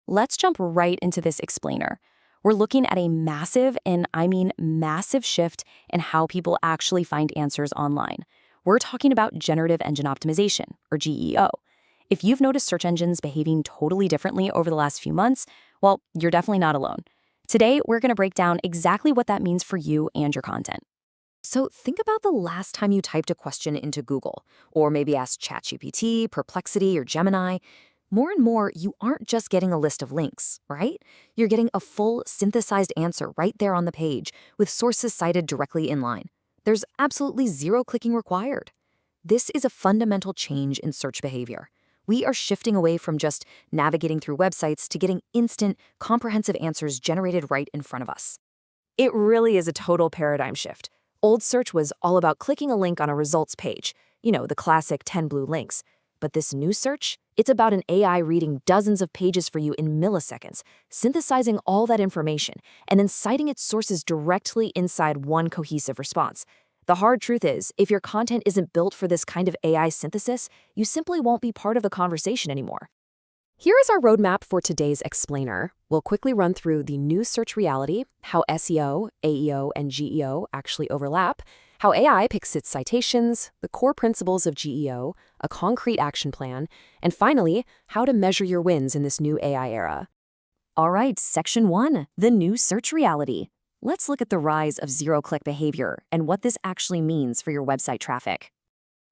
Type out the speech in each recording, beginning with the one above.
Let's jump right into this explainer. We're looking at a massive, and I mean massive shift in how people actually find answers online. We're talking about Generative Engine Optimization, or GEO. If you've noticed search engines behaving totally differently over the last few months, well, you're definitely not alone. Today, we're going to break down exactly what that means for you and your content. So think about the last time you typed a question into Google, or maybe asked ChatGPT, Perplexity, or Gemini. More and more, you aren't just getting a list of links, right? You're getting a full synthesized answer right there on the page, with sources cited directly in line. There's absolutely zero clicking required. This is a fundamental change in search behavior. We are shifting away from just navigating through websites to getting instant, comprehensive answers generated right in front of us. It really is a total paradigm shift. Old search was all about clicking a link on a results page, the classic 10 blue links. But this new search, it's about an AI reading dozens of pages for you in milliseconds, synthesizing all that information, and then citing its sources directly inside one cohesive response. The hard truth is, if your content isn't built for this kind of AI synthesis, you simply won't be part of the conversation anymore. Here is our roadmap for today's explainer. We'll quickly run through the new search reality, how SEO, AEO, and GEO actually overlap, how AI picks its citations, the core principles of GEO, a concrete action plan, and finally, how to measure your wins in this new AI era. All right, Section 1, the new search reality. Let's look at the rise of zero-click behavior and what this actually means for your website traffic.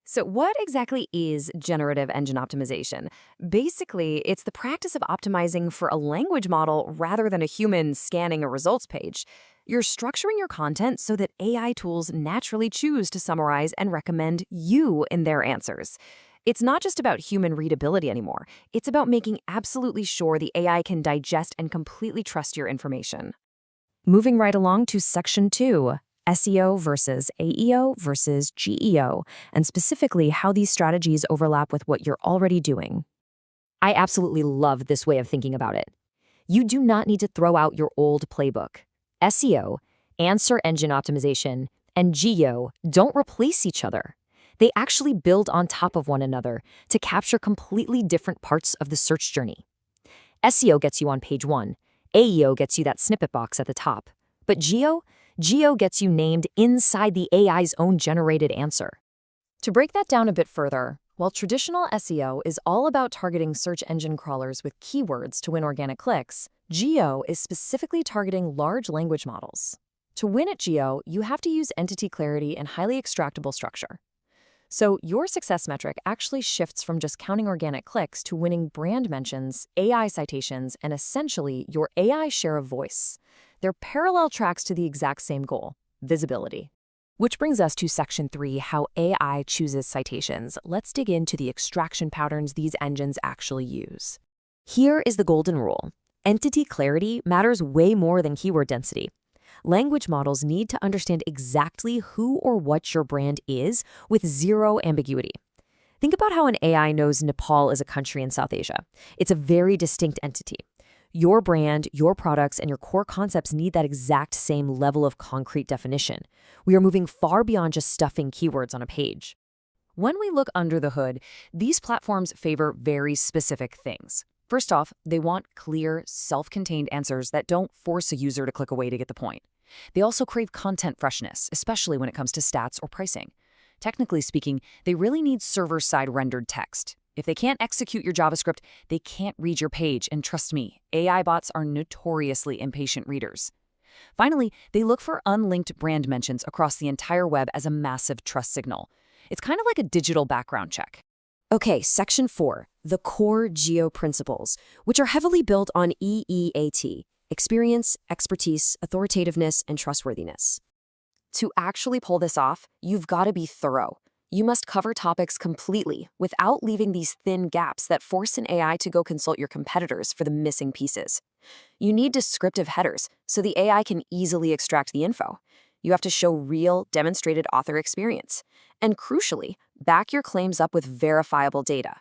So what exactly is generative engine optimization? Basically, it's the practice of optimizing for a language model rather than a human scanning a results page. You're structuring your content so that AI tools naturally choose to summarize and recommend you in their answers. It's not just about human readability anymore. It's about making absolutely sure the AI can digest and completely trust your information. Moving right along to Section 2. SEO versus AEO versus GEO, and specifically how these strategies overlap with what you're already doing. I absolutely love this way of thinking about it. You do not need to throw out your old playbook. SEO, answer engine optimization, and GEO don't replace each other. They actually build on top of one another to capture completely different parts of the search journey. SEO gets you on page 1, AEO gets you that snippet box at the top, but GEO gets you named inside the AI's own generated answer. To break that down a bit further, while traditional SEO is all about targeting search engine crawlers with keywords to win organic clicks, GEO is specifically targeting large language models. To win at GEO, you have to use entity clarity and highly extractable structure. So your success metric actually shifts from just counting organic clicks to winning brand mentions, AI citations, and essentially your AI share of voice. They're parallel tracks to the exact same goal, visibility. Which brings us to Section 3, how AI chooses citations. Let's dig into the extraction patterns these engines actually use. Here is the golden rule. Entity clarity matters way more than keyword density. Language models need to understand exactly who or what your brand is with zero ambiguity. Think about how an AI knows Nepal is a country in South Asia. It's a very distinct entity. Your brand, your products, and your core concepts need that exact same level of concrete definition. We are moving far beyond just stuffing keywords on a page. When we look under the hood, these platforms favor very specific things. First off, they want clear, self-contained answers that don't force a user to click away to get the point. They also crave content freshness, especially when it comes to stats or pricing. Technically speaking, they really need server-side rendered text. If they can't execute your JavaScript, they can't read your page, and trust me, AI bots are notoriously impatient readers. Finally, they look for unlinked brand mentions across the entire web as a massive trust signal. It's kind of like a digital background check. Okay, Section 4, the core GEO principles, which are heavily built on EEAT, experience, expertise, authoritativeness, and trustworthiness. To actually pull this off, you've got to be thorough. You must cover topics completely without leaving these thin gaps that force an AI to go consult your competitors for the missing pieces. You need descriptive headers so the AI can easily extract the info. You have to show real, demonstrated author experience. And crucially, back your claims up with verifiable data.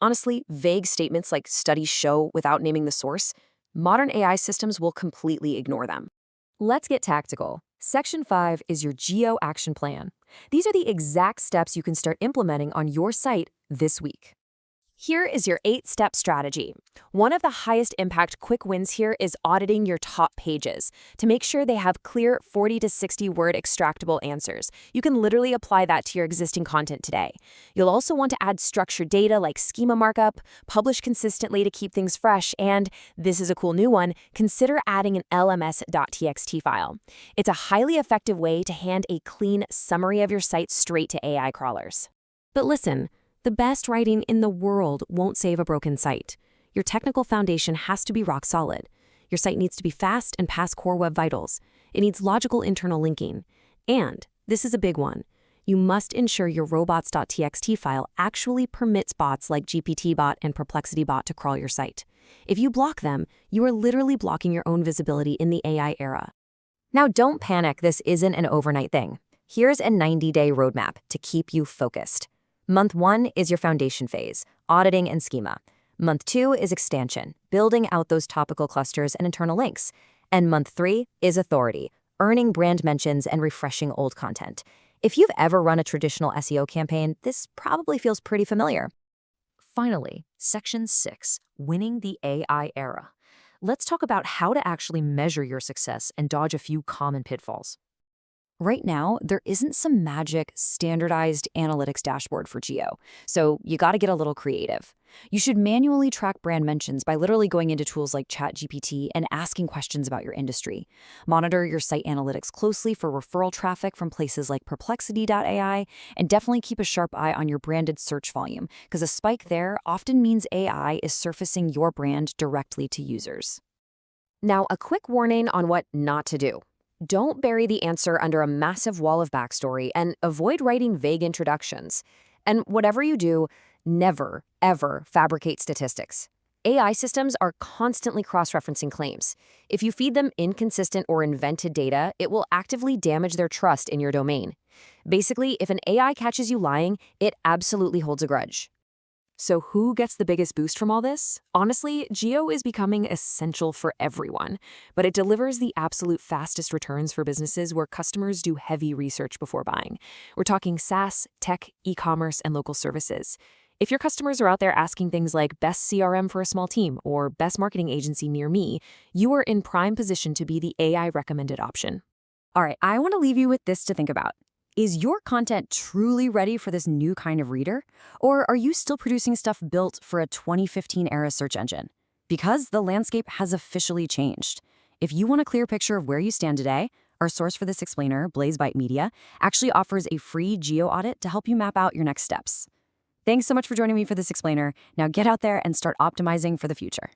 Honestly, vague statements like studies show without naming the source, modern AI systems will completely ignore them. Let's get tactical. Section 5 is your GEO action plan. These are the exact steps you can start implementing on your site this week. Here is your 8-step strategy. One of the highest impact quick wins here is auditing your top pages to make sure they have clear 40 to 60 word extractable answers. You can literally apply that to your existing content today. You'll also want to add structured data like schema markup, publish consistently to keep things fresh, and this is a cool new one, consider adding an lms.txt file. It's a highly effective way to hand a clean summary of your site straight to AI crawlers. But listen, the best writing in the world won't save a broken site. Your technical foundation has to be rock solid. Your site needs to be fast and pass core web vitals. It needs logical internal linking. And, this is a big one, you must ensure your robots.txt file actually permits bots like GPTbot and Perplexitybot to crawl your site. If you block them, you are literally blocking your own visibility in the AI era. Now, don't panic, this isn't an overnight thing. Here's a 90-day roadmap to keep you focused. Month 1 is your foundation phase, auditing and schema. Month 2 is expansion, building out those topical clusters and internal links. And month 3 is authority, earning brand mentions and refreshing old content. If you've ever run a traditional SEO campaign, this probably feels pretty familiar. Finally, Section 6, winning the AI era. Let's talk about how to actually measure your success and dodge a few common pitfalls. Right now, there isn't some magic, standardized analytics dashboard for GEO, so you got to get a little creative. You should manually track brand mentions by literally going into tools like ChatGPT and asking questions about your industry. Monitor your site analytics closely for referral traffic from places like Perplexity.ai, and definitely keep a sharp eye on your branded search volume, because a spike there often means AI is surfacing your brand directly to users. Now, a quick warning on what not to do. Don't bury the answer under a massive wall of backstory and avoid writing vague introductions. And whatever you do, never, ever fabricate statistics. AI systems are constantly cross-referencing claims. If you feed them inconsistent or invented data, it will actively damage their trust in your domain. Basically, if an AI catches you lying, it absolutely holds a grudge. So who gets the biggest boost from all this? Honestly, GEO is becoming essential for everyone, but it delivers the absolute fastest returns for businesses where customers do heavy research before buying. We're talking SaaS, tech, e-commerce, and local services. If your customers are out there asking things like best CRM for a small team or best marketing agency near me, you are in prime position to be the AI recommended option. All right, I want to leave you with this to think about. Is your content truly ready for this new kind of reader? Or are you still producing stuff built for a 2015-era search engine? Because the landscape has officially changed. If you want a clear picture of where you stand today, our source for this explainer, BlazeByte Media, actually offers a free GEO audit to help you map out your next steps. Thanks so much for joining me for this explainer. Now get out there and start optimizing for the future.